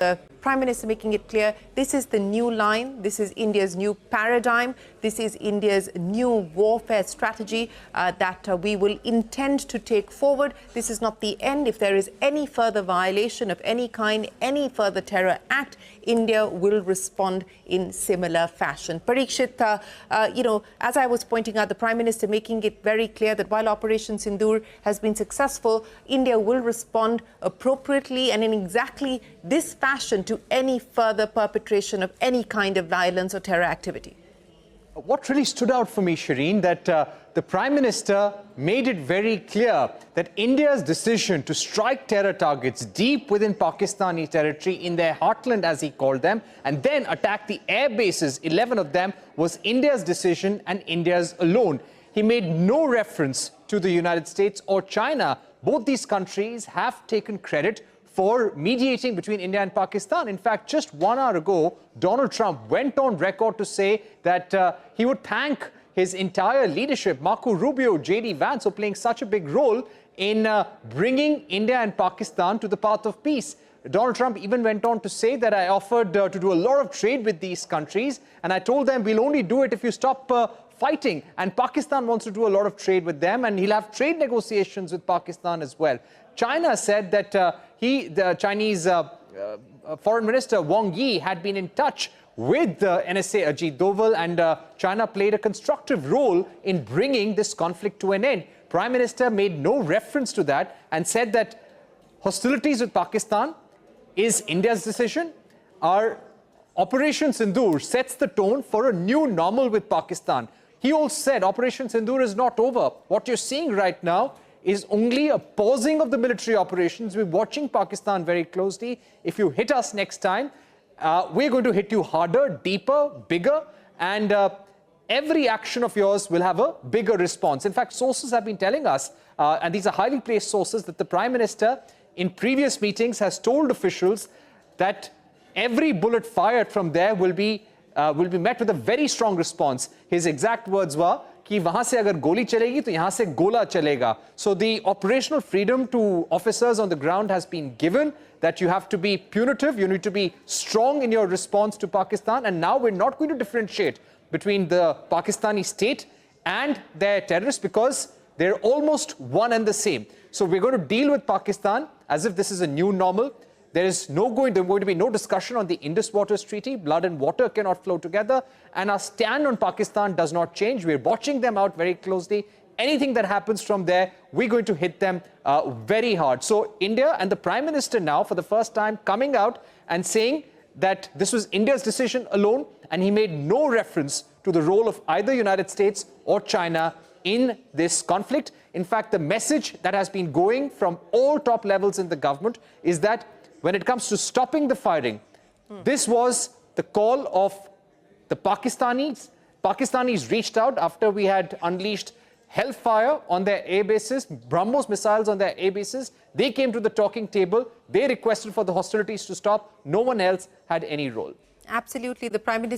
The Prime Minister making it clear this is the new line, this is India's new paradigm, this is India's new warfare strategy that we will intend to take forward. This is not the end. If there is any further violation of any kind, any further terror act, India will respond in similar fashion. Parikshit, as I was pointing out, the Prime Minister making it very clear that while Operation Sindoor has been successful, India will respond appropriately and in exactly this fashion to any further perpetration of any kind of violence or terror activity. What really stood out for me, Shireen, that the Prime Minister made it very clear that India's decision to strike terror targets deep within Pakistani territory, in their heartland as he called them, and then attack the air bases, 11 of them, was India's decision and India's alone. He made no reference to the United States or China. Both these countries have taken credit for mediating between India and Pakistan. In fact, just 1 hour ago, Donald Trump went on record to say that he would thank his entire leadership, Marco Rubio, J.D. Vance, for playing such a big role in bringing India and Pakistan to the path of peace. Donald Trump even went on to say that I offered to do a lot of trade with these countries, and I told them we'll only do it if you stop fighting. And Pakistan wants to do a lot of trade with them, and he'll have trade negotiations with Pakistan as well. China said that the Chinese Foreign Minister Wang Yi had been in touch with the NSA Ajit Doval, and China played a constructive role in bringing this conflict to an end. Prime Minister made no reference to that and said that hostilities with Pakistan is India's decision. Our Operation Sindoor sets the tone for a new normal with Pakistan. He also said Operation Sindoor is not over. What you're seeing right now is only a pausing of the military operations. We're watching Pakistan very closely. If you hit us next time, we're going to hit you harder, deeper, bigger, and every action of yours will have a bigger response. In fact, sources have been telling us, and these are highly placed sources, that the Prime Minister in previous meetings has told officials that every bullet fired from there will be met with a very strong response. His exact words were, कि वहां से अगर गोली चलेगी तो यहां से गोला चलेगा. So the operational freedom to officers on the ground has been given, that you have to be punitive, you need to be strong in your response to Pakistan, and now we're not going to differentiate between the Pakistani state and their terrorists because they're almost one and the same. So we're going to deal with Pakistan as if this is a new normal. There's going to be no discussion on the Indus Waters Treaty. Blood and water cannot flow together. And our stand on Pakistan does not change. We're watching them out very closely. Anything that happens from there, we're going to hit them very hard. So India and the Prime Minister now, for the first time, coming out and saying that this was India's decision alone, and he made no reference to the role of either United States or China in this conflict. In fact, the message that has been going from all top levels in the government is that when it comes to stopping the fighting, this was the call of the Pakistanis. Pakistanis reached out after we had unleashed hellfire on their air bases, BrahMos missiles on their air bases. They came to the talking table. They requested for the hostilities to stop. No one else had any role. Absolutely. The Prime Minister